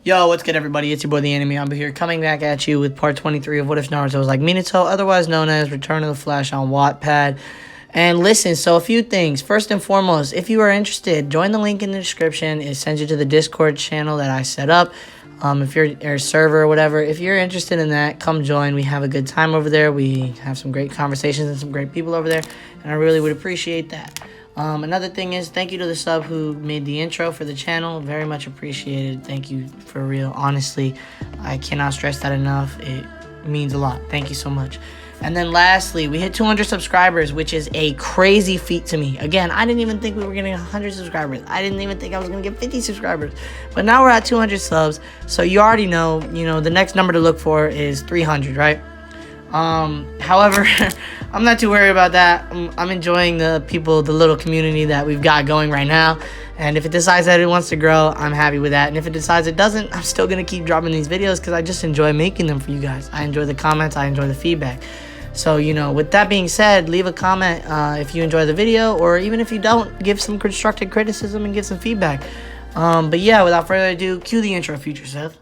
Yo, what's good, everybody? It's your boy, the Anime. I'm here coming back at you with part 23 of What If Naruto was like Minato, otherwise known as Return of the Flash on Wattpad. And listen, so a few things. First and foremost, if you are interested, join the link in the description. It sends you to the Discord channel that I set up. If you're a server or whatever, if you're interested in that, come join. We have a good time over there. We have some great conversations and some great people over there, and I really would appreciate that. Another thing is, thank you to the sub who made the intro for the channel. Very much appreciated. Thank you for real. Honestly, I cannot stress that enough. It means a lot. Thank you so much. And then lastly, we hit 200 subscribers, which is a crazy feat to me. Again, I didn't even think we were getting 100 subscribers. I didn't even think I was going to get 50 subscribers. But now we're at 200 subs. So you already know, the next number to look for is 300, right? However, I'm not too worried about that. I'm enjoying the people, the little community that we've got going right now. And if it decides that it wants to grow, I'm happy with that. And if it decides it doesn't, I'm still going to keep dropping these videos because I just enjoy making them for you guys. I enjoy the comments. I enjoy the feedback. So, with that being said, leave a comment if you enjoy the video, or even if you don't, give some constructive criticism and give some feedback. But yeah, without further ado, cue the intro, future Seth.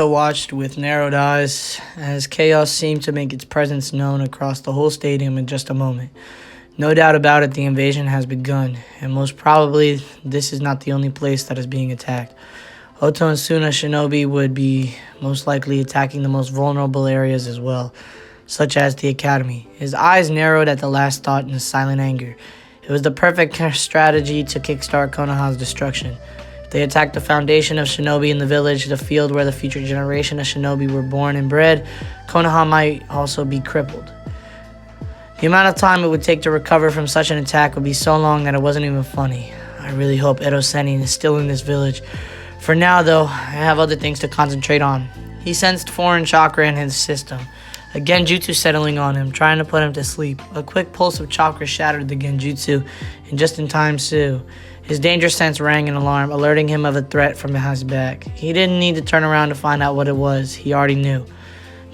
Watched with narrowed eyes as chaos seemed to make its presence known across the whole stadium in just a moment. No doubt about it, the invasion has begun, and most probably this is not the only place that is being attacked. Oto and Suna Shinobi would be most likely attacking the most vulnerable areas as well, such as the academy. His eyes narrowed at the last thought in silent anger. It was the perfect strategy to kickstart Konoha's destruction. They attacked the foundation of shinobi in the village, the field where the future generation of shinobi were born and bred. Konoha might also be crippled. The amount of time it would take to recover from such an attack would be so long that it wasn't even funny. I really hope Edo Sennin is still in this village. For now, though, I have other things to concentrate on. He sensed foreign chakra in his system, a genjutsu settling on him, trying to put him to sleep. A quick pulse of chakra shattered the genjutsu, and just in time, too. His danger sense rang an alarm, alerting him of a threat from behind his back. He didn't need to turn around to find out what it was. He already knew.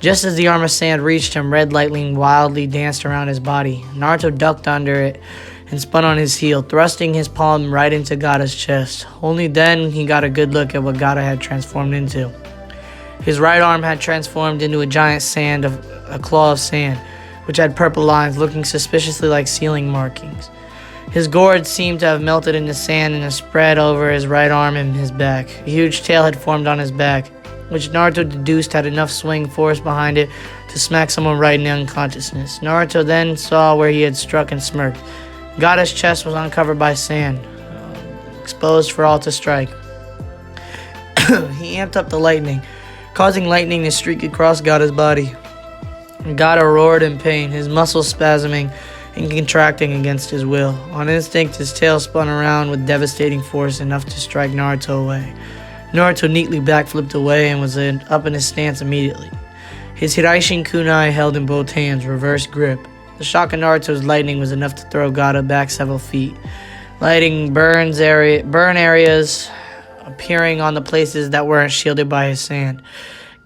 Just as the arm of sand reached him, red lightning wildly danced around his body. Naruto ducked under it and spun on his heel, thrusting his palm right into Gaara's chest. Only then he got a good look at what Gaara had transformed into. His right arm had transformed into a giant a claw of sand, which had purple lines looking suspiciously like ceiling markings. His gourd seemed to have melted into sand and spread over his right arm and his back. A huge tail had formed on his back, which Naruto deduced had enough swing force behind it to smack someone right in unconsciousness. Naruto then saw where he had struck and smirked. Gaara's chest was uncovered by sand, exposed for all to strike. He amped up the lightning, causing lightning to streak across Gaara's body. Gaara roared in pain, his muscles spasming and contracting against his will. On instinct, his tail spun around with devastating force, enough to strike Naruto away. Naruto neatly backflipped away and was up in his stance immediately. His Hiraishin kunai held in both hands, reverse grip. The shock of Naruto's lightning was enough to throw Gaara back several feet, lighting burn areas appearing on the places that weren't shielded by his sand.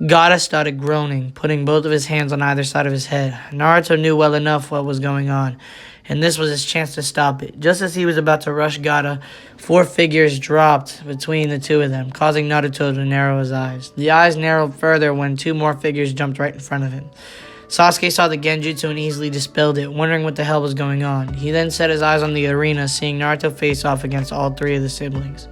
Gaara started groaning, putting both of his hands on either side of his head. Naruto knew well enough what was going on, and this was his chance to stop it. Just as he was about to rush Gaara, 4 figures dropped between the two of them, causing Naruto to narrow his eyes. The eyes narrowed further when 2 more figures jumped right in front of him. Sasuke saw the genjutsu and easily dispelled it, wondering what the hell was going on. He then set his eyes on the arena, seeing Naruto face off against all 3 of the siblings.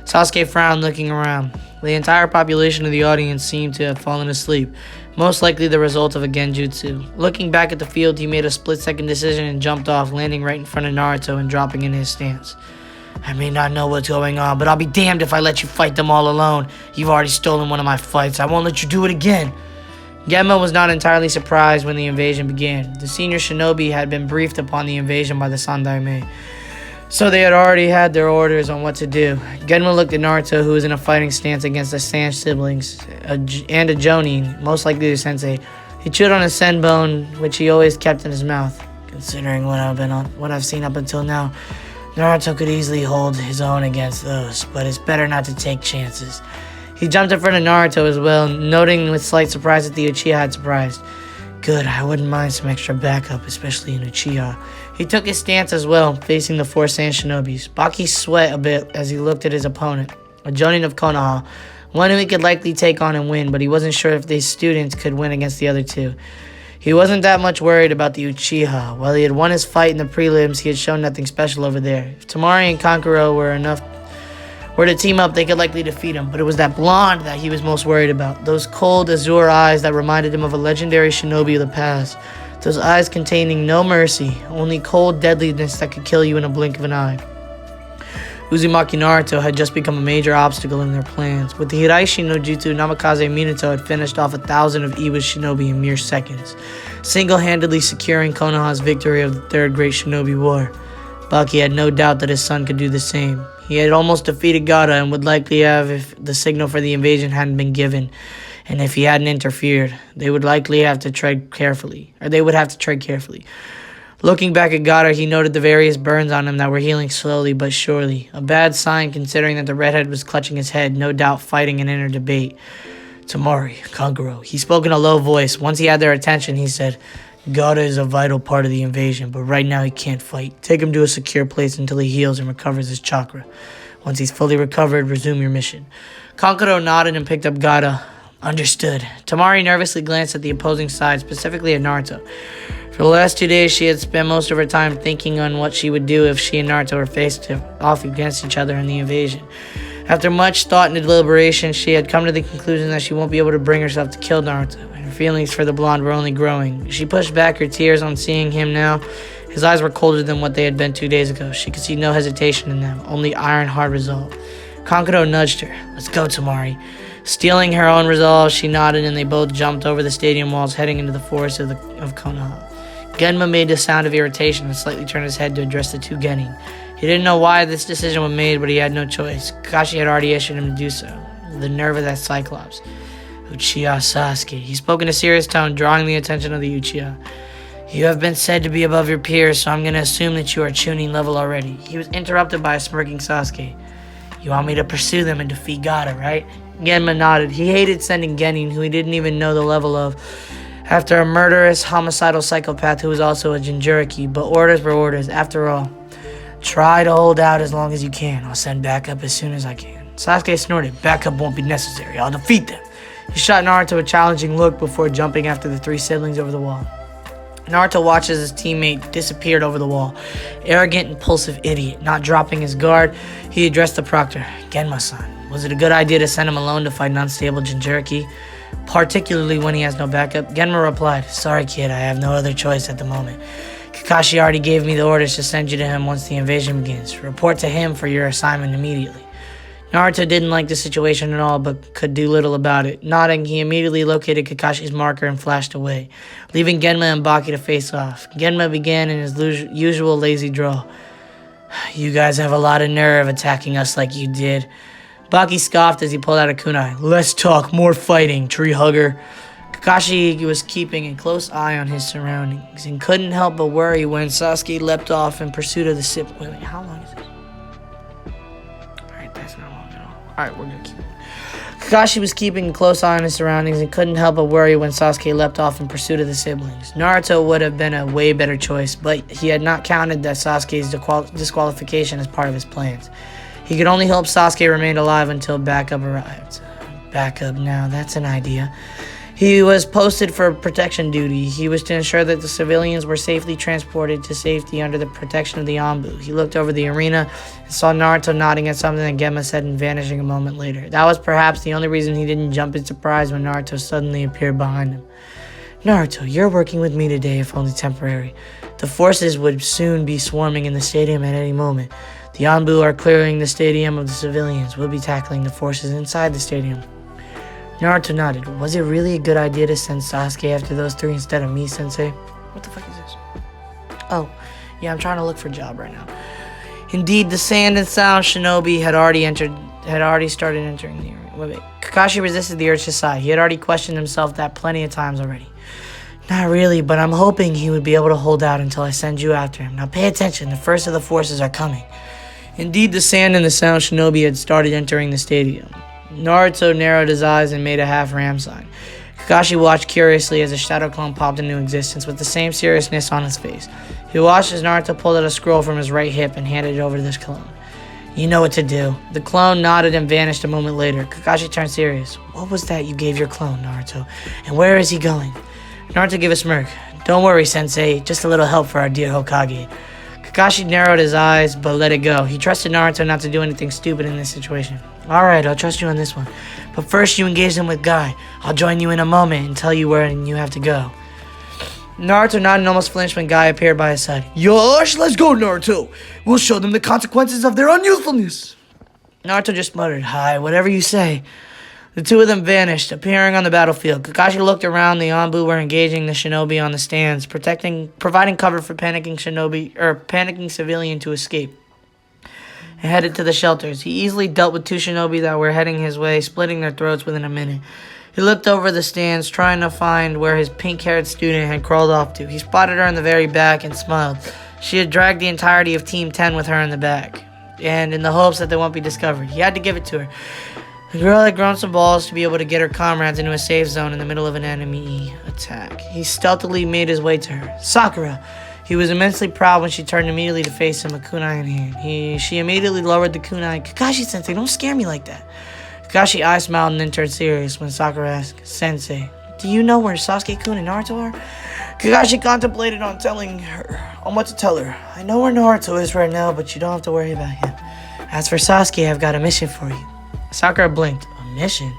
Sasuke frowned, looking around. The entire population of the audience seemed to have fallen asleep, most likely the result of a genjutsu. Looking back at the field, he made a split-second decision and jumped off, landing right in front of Naruto and dropping in his stance. I may not know what's going on, but I'll be damned if I let you fight them all alone. You've already stolen one of my fights. I won't let you do it again. Genma was not entirely surprised when the invasion began. The senior shinobi had been briefed upon the invasion by the Sandaime, so they had already had their orders on what to do. Genma looked at Naruto, who was in a fighting stance against the Sand siblings, and a Jonin, most likely the sensei. He chewed on a senbone, which he always kept in his mouth. Considering what I've seen up until now, Naruto could easily hold his own against those, but it's better not to take chances. He jumped in front of Naruto as well, noting with slight surprise that the Uchiha had surprised. Good, I wouldn't mind some extra backup, especially in Uchiha. He took his stance as well, facing the four Sand Shinobis. Baki sweat a bit as he looked at his opponent, a Jonin of Konoha, one who he could likely take on and win, but he wasn't sure if these students could win against the other two. He wasn't that much worried about the Uchiha. While he had won his fight in the prelims, he had shown nothing special over there. If Temari and Kankuro were to team up, they could likely defeat him, but it was that blonde that he was most worried about. Those cold azure eyes that reminded him of a legendary shinobi of the past. Those eyes containing no mercy, only cold deadliness that could kill you in a blink of an eye. Uzumaki Naruto had just become a major obstacle in their plans. With the Hiraishi no Jutsu, Namikaze Minato had finished off 1,000 of Iwa's shinobi in mere seconds, single-handedly securing Konoha's victory of the Third Great Shinobi War. Baki had no doubt that his son could do the same. He had almost defeated Gaara and would likely have if the signal for the invasion hadn't been given, and if he hadn't interfered. They would have to tread carefully. Looking back at Gaara, he noted the various burns on him that were healing slowly but surely. A bad sign considering that the redhead was clutching his head, no doubt fighting an inner debate. Temari, Kankuro. He spoke in a low voice. Once he had their attention, he said, Gaara is a vital part of the invasion, but right now he can't fight. Take him to a secure place until he heals and recovers his chakra. Once he's fully recovered, resume your mission. Kankuro nodded and picked up Gaara. Understood. Tamari nervously glanced at the opposing side, specifically at Naruto. For the last 2 days, she had spent most of her time thinking on what she would do if she and Naruto were faced off against each other in the invasion. After much thought and deliberation, she had come to the conclusion that she won't be able to bring herself to kill Naruto, and her feelings for the blonde were only growing. She pushed back her tears on seeing him now. His eyes were colder than what they had been 2 days ago. She could see no hesitation in them, only iron-hard resolve. Kankuro nudged her. Let's go, Temari. Stealing her own resolve, she nodded, and they both jumped over the stadium walls, heading into the forest of Konoha. Genma made a sound of irritation and slightly turned his head to address the two genin. He didn't know why this decision was made, but he had no choice. Kakashi had already issued him to do so. The nerve of that Cyclops. Uchiha Sasuke. He spoke in a serious tone, drawing the attention of the Uchiha. You have been said to be above your peers, so I'm going to assume that you are tuning level already. He was interrupted by a smirking Sasuke. You want me to pursue them and defeat Gaara, right? Genma nodded. He hated sending Genin, who he didn't even know the level of, after a murderous, homicidal psychopath who was also a Jinchuriki, but orders were orders. After all, try to hold out as long as you can. I'll send backup as soon as I can. Sasuke snorted. Backup won't be necessary. I'll defeat them. He shot Naruto a challenging look before jumping after the three siblings over the wall. Naruto watched as his teammate disappeared over the wall. Arrogant, impulsive idiot. Not dropping his guard, he addressed the proctor. Genma-san, was it a good idea to send him alone to fight an unstable Jinchuriki? Particularly when he has no backup? Genma replied, Sorry kid, I have no other choice at the moment. Kakashi already gave me the orders to send you to him once the invasion begins. Report to him for your assignment immediately. Naruto didn't like the situation at all, but could do little about it. Nodding, he immediately located Kakashi's marker and flashed away, leaving Genma and Baki to face off. Genma began in his usual lazy drawl. You guys have a lot of nerve attacking us like you did. Baki scoffed as he pulled out a kunai. Less talk, more fighting, tree hugger. Kakashi was keeping a close eye on his surroundings and couldn't help but worry when Sasuke leapt off in pursuit of the sip. Wait, how long is it? Alright, that's not long at all. Alright, we're gonna keep going. Kakashi was keeping a close eye on his surroundings and couldn't help but worry when Sasuke leapt off in pursuit of the siblings. Naruto would have been a way better choice, but he had not counted that Sasuke's disqualification as part of his plans. He could only hope Sasuke remained alive until backup arrived. Backup now, that's an idea. He was posted for protection duty. He was to ensure that the civilians were safely transported to safety under the protection of the Anbu. He looked over the arena and saw Naruto nodding at something that Genma said and vanishing a moment later. That was perhaps the only reason he didn't jump in surprise when Naruto suddenly appeared behind him. Naruto, you're working with me today, if only temporary. The forces would soon be swarming in the stadium at any moment. The Anbu are clearing the stadium of the civilians. We'll be tackling the forces inside the stadium. Naruto nodded. Was it really a good idea to send Sasuke after those three instead of me, Sensei? What the fuck is this? Oh, yeah, I'm trying to look for a job right now. Indeed, the Sand and Sound Shinobi had already started entering the area. Wait. Kakashi resisted the urge to sigh. He had already questioned himself that plenty of times already. Not really, but I'm hoping he would be able to hold out until I send you after him. Now pay attention, the first of the forces are coming. Indeed, the Sand and the Sound Shinobi had started entering the stadium. Naruto narrowed his eyes and made a half ram sign. Kakashi watched curiously as a shadow clone popped into existence with the same seriousness on his face. He watched as Naruto pulled out a scroll from his right hip and handed it over to this clone. You know what to do. The clone nodded and vanished a moment later. Kakashi turned serious. What was that you gave your clone, Naruto? And where is he going? Naruto gave a smirk. Don't worry, Sensei. Just a little help for our dear Hokage. Kakashi narrowed his eyes, but let it go. He trusted Naruto not to do anything stupid in this situation. Alright, I'll trust you on this one. But first you engage them with Guy. I'll join you in a moment and tell you where you have to go. Naruto nodded and almost flinched when Guy appeared by his side. Yosh, let's go, Naruto. We'll show them the consequences of their unyouthfulness. Naruto just muttered, hi, whatever you say. The two of them vanished, appearing on the battlefield. Kakashi looked around. The Anbu were engaging the shinobi on the stands, providing cover for panicking civilian to escape, and headed to the shelters. He easily dealt with two shinobi that were heading his way, splitting their throats within a minute. He looked over the stands, trying to find where his pink-haired student had crawled off to. He spotted her in the very back and smiled. She had dragged the entirety of Team 10 with her in the back, and in the hopes that they won't be discovered. He had to give it to her. The girl had grown some balls to be able to get her comrades into a safe zone in the middle of an enemy attack. He stealthily made his way to her. Sakura! He was immensely proud when she turned immediately to face him, a kunai in hand. She immediately lowered the kunai. Kakashi-sensei, don't scare me like that. Kakashi eyes smiled and then turned serious when Sakura asked, Sensei, do you know where Sasuke-kun and Naruto are? Kakashi contemplated on what to tell her. I know where Naruto is right now, but you don't have to worry about him. As for Sasuke, I've got a mission for you. Sakura blinked. A mission?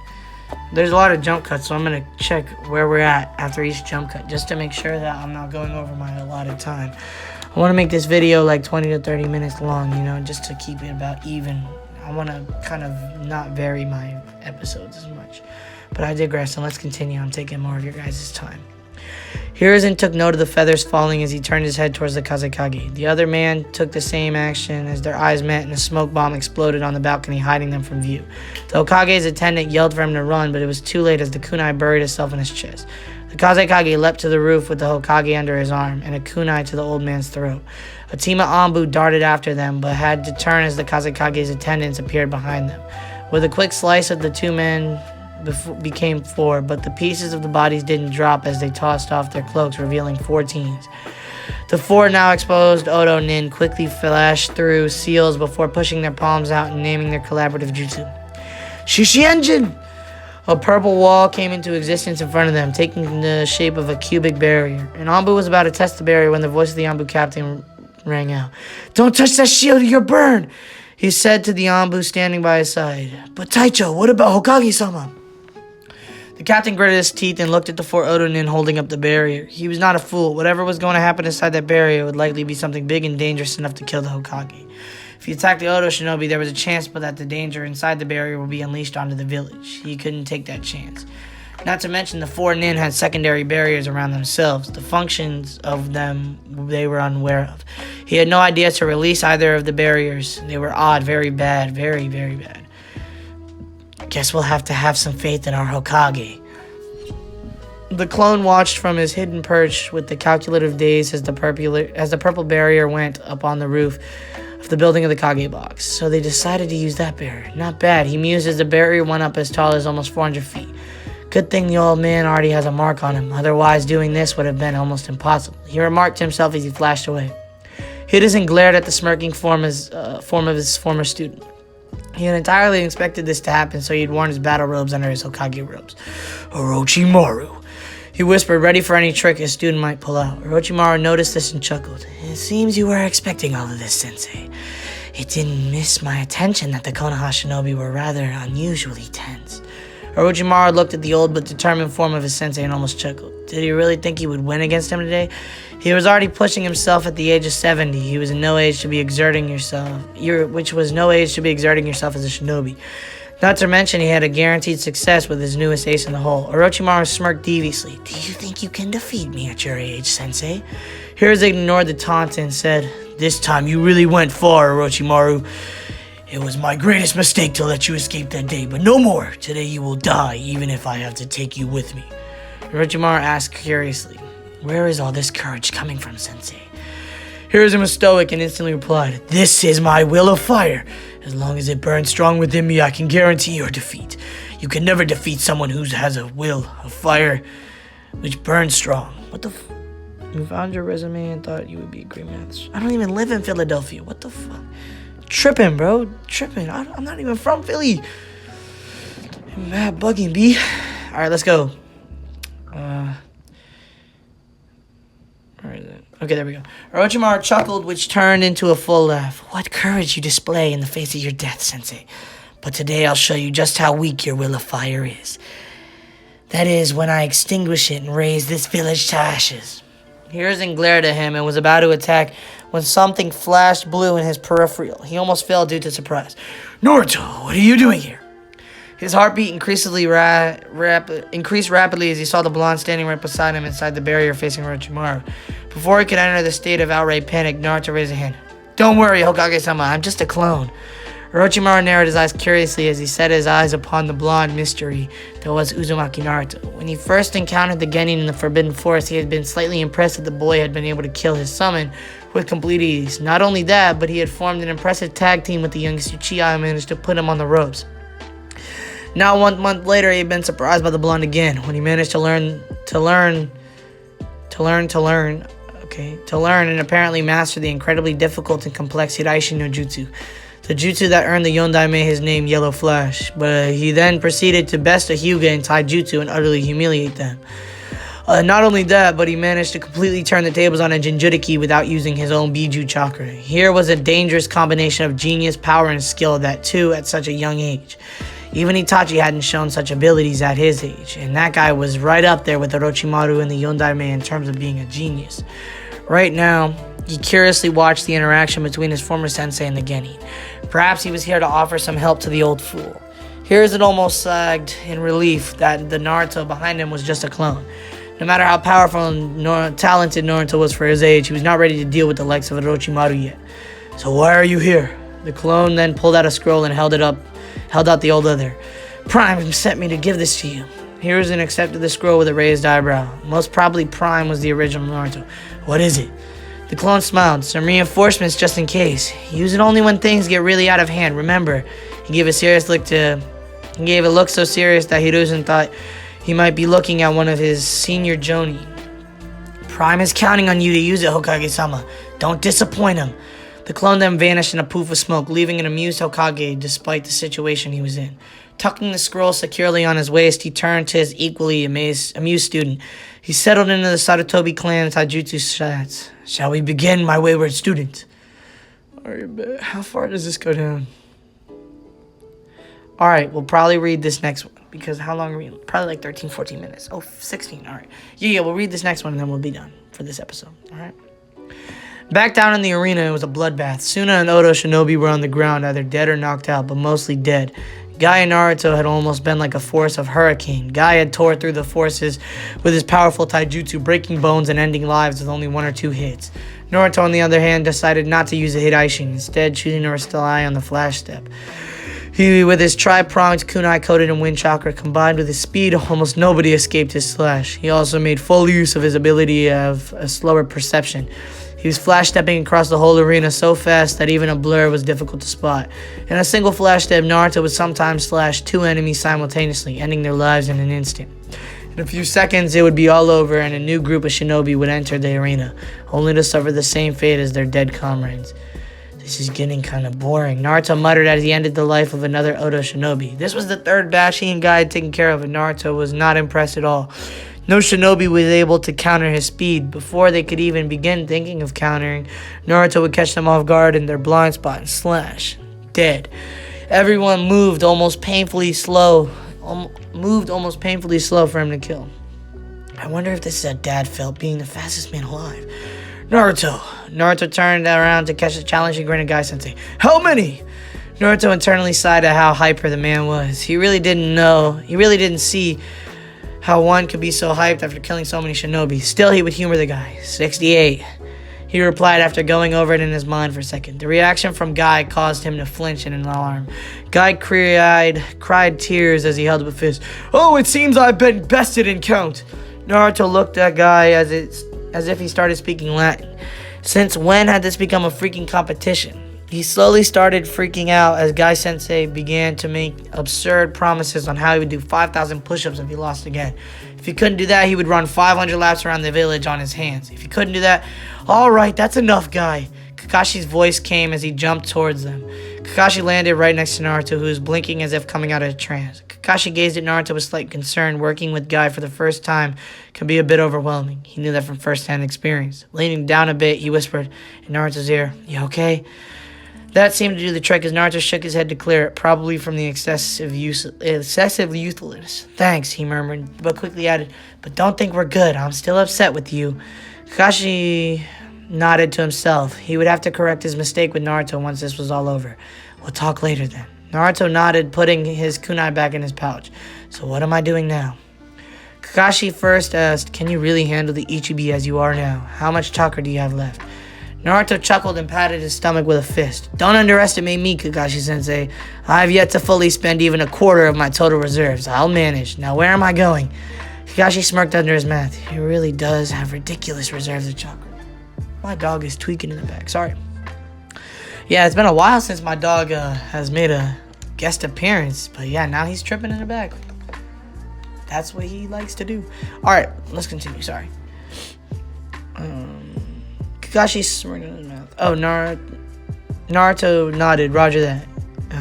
There's a lot of jump cuts, so I'm going to check where we're at after each jump cut, just to make sure that I'm not going over my allotted time. I want to make this video like 20 to 30 minutes long, just to keep it about even. I want to kind of not vary my episodes as much. But I digress, and let's continue. I'm taking more of your guys' time. Hiruzen took note of the feathers falling as he turned his head towards the Kazekage. The other man took the same action as their eyes met and a smoke bomb exploded on the balcony, hiding them from view. The Hokage's attendant yelled for him to run, but it was too late as the kunai buried itself in his chest. The Kazekage leapt to the roof with the Hokage under his arm and a kunai to the old man's throat. A team of Anbu darted after them, but had to turn as the Kazekage's attendants appeared behind them. With a quick slice of the two men became four, but the pieces of the bodies didn't drop as they tossed off their cloaks, revealing 4 teens. The 4 now exposed Odo Nin quickly flashed through seals before pushing their palms out and naming their collaborative jutsu. Shishienjin! A purple wall came into existence in front of them, taking the shape of a cubic barrier. And Anbu was about to test the barrier when the voice of the Anbu captain rang out. Don't touch that shield or you'll burn! He said to the Anbu standing by his side. But Taicho, what about Hokage-sama? The captain gritted his teeth and looked at the 4 Odonin holding up the barrier. He was not a fool. Whatever was going to happen inside that barrier would likely be something big and dangerous enough to kill the Hokage. If he attacked the Odo Shinobi, there was a chance but that the danger inside the barrier would be unleashed onto the village. He couldn't take that chance. Not to mention the 4 Nin had secondary barriers around themselves. The functions of them they were unaware of. He had no idea to release either of the barriers. They were odd, very bad, very, very bad. Guess we'll have to have some faith in our Hokage. The clone watched from his hidden perch with the calculative daze as the purple barrier went up on the roof of the building of the Kage box. So they decided to use that barrier. Not bad, he mused as the barrier went up as tall as almost 400 feet. Good thing the old man already has a mark on him, otherwise doing this would have been almost impossible. He remarked to himself as he flashed away. Hiruzen glared at the smirking form of his former student. He had entirely expected this to happen, so he'd worn his battle robes under his Hokage robes. Orochimaru, he whispered, ready for any trick his student might pull out. Orochimaru noticed this and chuckled. It seems you were expecting all of this, Sensei. It didn't miss my attention that the Konoha shinobi were rather unusually tense. Orochimaru looked at the old but determined form of his sensei and almost chuckled. Did he really think he would win against him today? He was already pushing himself at the age of 70. He was in no age to be exerting yourself, which was no age to be exerting yourself as a shinobi. Not to mention he had a guaranteed success with his newest ace in the hole. Orochimaru smirked deviously. Do you think you can defeat me at your age, Sensei? Hiruzen ignored the taunt and said, This time you really went far, Orochimaru. It was my greatest mistake to let you escape that day, but no more. Today you will die, even if I have to take you with me. Orochimaru asked curiously, Where is all this courage coming from, Sensei? Hiruzen was stoic and instantly replied, This is my will of fire. As long as it burns strong within me, I can guarantee your defeat. You can never defeat someone who has a will, a fire which burns strong. What the You found your resume and thought you would be a great maths. I don't even live in Philadelphia. What the fuck? Tripping, bro. Tripping. I'm not even from Philly. I'm mad bugging, B. Alright, let's go. Where is it? Okay, there we go. Orochimaru chuckled, which turned into a full laugh. What courage you display in the face of your death, Sensei. But today I'll show you just how weak your will of fire is. That is, when I extinguish it and raise this village to ashes. Hiruzen glared at him and was about to attack when something flashed blue in his peripheral. He almost fell due to surprise. Naruto, what are you doing here? His heartbeat increased rapidly as he saw the blonde standing right beside him inside the barrier facing Orochimaru. Before he could enter the state of outright panic, Naruto raised a hand. Don't worry, Hokage-sama, I'm just a clone. Orochimaru narrowed his eyes curiously as he set his eyes upon the blonde mystery that was Uzumaki Naruto. When he first encountered the genin in the Forbidden Forest, he had been slightly impressed that the boy had been able to kill his summon with complete ease. Not only that, but he had formed an impressive tag team with the youngest Uchiha and managed to put him on the ropes. Now 1 month later, he had been surprised by the blonde again when he managed to learn and apparently master the incredibly difficult and complex Hiraishin no Jutsu. The jutsu that earned the Yondaime his name, Yellow Flash, but he then proceeded to best a Hyuga in Taijutsu and utterly humiliate them. Not only that, but he managed to completely turn the tables on a Jinchuriki without using his own Biju chakra. Here was a dangerous combination of genius, power, and skill, that too at such a young age. Even Itachi hadn't shown such abilities at his age, and that guy was right up there with Orochimaru and the Yondaime in terms of being a genius. Right now, he curiously watched the interaction between his former sensei and the genin. Perhaps he was here to offer some help to the old fool. Hiruzen almost sagged in relief that the Naruto behind him was just a clone. No matter how powerful and talented Naruto was for his age, he was not ready to deal with the likes of Orochimaru yet. So why are you here? The clone then pulled out a scroll and held out the old leather. Prime sent me to give this to you. Hiruzen accepted the scroll with a raised eyebrow. Most probably Prime was the original Naruto. What is it? The clone smiled. Some reinforcements just in case. Use it only when things get really out of hand. Remember, he gave a look so serious that Hiruzen thought he might be looking at one of his senior Jonin. Prime is counting on you to use it, Hokage-sama. Don't disappoint him. The clone then vanished in a poof of smoke, leaving an amused Hokage despite the situation he was in. Tucking the scroll securely on his waist, he turned to his equally amused student. He settled into the Sarutobi clan taijutsu stats. Shall we begin, my wayward student? Alright, how far does this go down? Alright, we'll probably read this next one. Because how long are we? Probably like 13, 14 minutes. Oh, 16. Alright. Yeah, we'll read this next one and then we'll be done for this episode. Alright. Back down in the arena, it was a bloodbath. Suna and Oto Shinobi were on the ground, either dead or knocked out, but mostly dead. Guy and Naruto had almost been like a force of hurricane. Guy had tore through the forces with his powerful taijutsu, breaking bones and ending lives with only 1 or 2 hits. Naruto, on the other hand, decided not to use the Hiraishin, instead choosing to rely on the Flash Step. He, with his tri-pronged kunai coated in wind chakra, combined with his speed, almost nobody escaped his slash. He also made full use of his ability of a slower perception. He was flash stepping across the whole arena so fast that even a blur was difficult to spot. In a single flash step, Naruto would sometimes slash 2 enemies simultaneously, ending their lives in an instant. In a few seconds, it would be all over and a new group of shinobi would enter the arena, only to suffer the same fate as their dead comrades. This is getting kind of boring, Naruto muttered as he ended the life of another Oto shinobi. This was the 3rd batch he and Guy had taken care of, and Naruto was not impressed at all. No shinobi was able to counter his speed. Before they could even begin thinking of countering, Naruto would catch them off guard in their blind spot and slash. Dead. Everyone moved almost painfully slow for him to kill. I wonder if this is how Dad felt being the fastest man alive. Naruto turned around to catch a challenging grin of Guy Sensei. How many? Naruto internally sighed at how hyper the man was. He really didn't see how one could be so hyped after killing so many shinobi. Still, he would humor the guy. 68. He replied after going over it in his mind for a second. The reaction from Guy caused him to flinch in an alarm. Guy cried tears as he held up a fist. Oh, it seems I've been bested in count. Naruto looked at Guy as if he started speaking Latin. Since when had this become a freaking competition? He slowly started freaking out as Guy Sensei began to make absurd promises on how he would do 5,000 push-ups if he lost again. If he couldn't do that, he would run 500 laps around the village on his hands. If he couldn't do that, all right, that's enough, Guy. Kakashi's voice came as he jumped towards them. Kakashi landed right next to Naruto, who was blinking as if coming out of a trance. Kakashi gazed at Naruto with slight concern. Working with Guy for the first time can be a bit overwhelming. He knew that from first-hand experience. Leaning down a bit, he whispered in Naruto's ear, "You okay?" That seemed to do the trick as Naruto shook his head to clear it, probably from the excessive youthfulness. "Thanks," he murmured, but quickly added, "But don't think we're good. I'm still upset with you." Kakashi nodded to himself. He would have to correct his mistake with Naruto once this was all over. "We'll talk later then." Naruto nodded, putting his kunai back in his pouch. "So what am I doing now?" Kakashi first asked, "Can you really handle the Ichibi as you are now? How much chakra do you have left?" Naruto chuckled and patted his stomach with a fist. "Don't underestimate me, Kakashi-sensei. I have yet to fully spend even a quarter of my total reserves. I'll manage. Now where am I going?" Kakashi smirked under his mouth. He really does have ridiculous reserves of chakra. My dog is tweaking in the back. Sorry. Yeah, it's been a while since my dog has made a guest appearance. But yeah, now he's tripping in the back. That's what he likes to do. Alright, let's continue. Sorry. Kakashi smirked in his mouth. Oh, Naruto nodded. Roger that.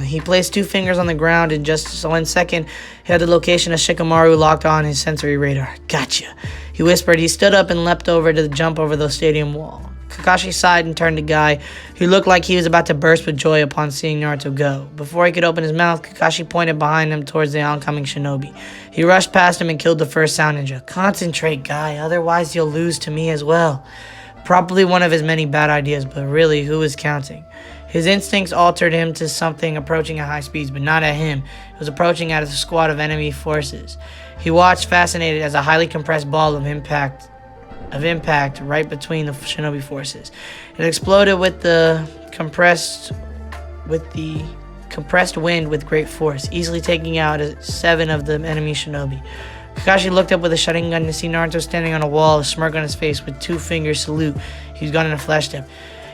He placed 2 fingers on the ground in just 1 second. He had the location of Shikamaru locked on his sensory radar. "Gotcha," he whispered. He stood up and leapt over to jump over the stadium wall. Kakashi sighed and turned to Guy, who looked like he was about to burst with joy upon seeing Naruto go. Before he could open his mouth, Kakashi pointed behind him towards the oncoming shinobi. He rushed past him and killed the first sound ninja. "Concentrate, Guy, otherwise you'll lose to me as well." Probably one of his many bad ideas, but really, who was counting? His instincts altered him to something approaching at high speeds, but not at him. It was approaching at a squad of enemy forces. He watched, fascinated, as a highly compressed ball of impact right between the shinobi forces. It exploded with the compressed wind with great force, easily taking out 7 of the enemy shinobi. Kakashi looked up with a Sharingan to see Naruto standing on a wall, a smirk on his face with 2 fingers salute. He was gone in a flash step.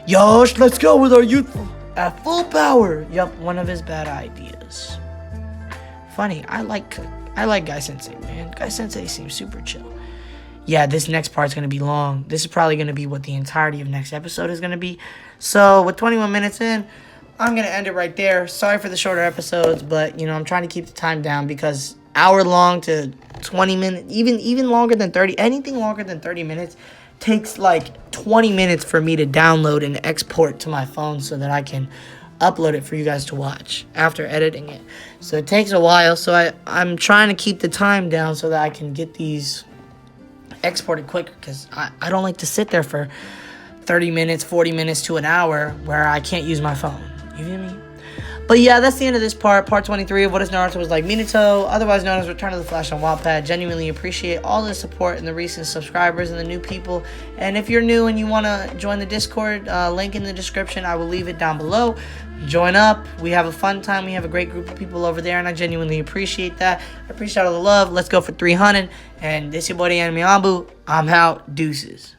"Yosh, let's go with our youthful at full power." Yup, one of his bad ideas. Funny, I like Guy Sensei, man. Guy Sensei seems super chill. Yeah, this next part's going to be long. This is probably going to be what the entirety of next episode is going to be. So, with 21 minutes in, I'm going to end it right there. Sorry for the shorter episodes, but, I'm trying to keep the time down because hour long to 20 minutes, even longer than 30, anything longer than 30 minutes takes like 20 minutes for me to download and export to my phone so that I can upload it for you guys to watch after editing it. So it takes a while, so I'm trying to keep the time down so that I can get these exported quicker because I don't like to sit there for 30 minutes, 40 minutes to an hour where I can't use my phone. You feel me? But yeah, that's the end of this part 23 of What If Naruto Was Like Minato, otherwise known as Return of the Flash on Wattpad. Genuinely appreciate all the support and the recent subscribers and the new people. And if you're new and you want to join the Discord, link in the description. I will leave it down below. Join up. We have a fun time. We have a great group of people over there, and I genuinely appreciate that. I appreciate all the love. Let's go for 300. And this is your boy, the Anime Ambu. I'm out. Deuces.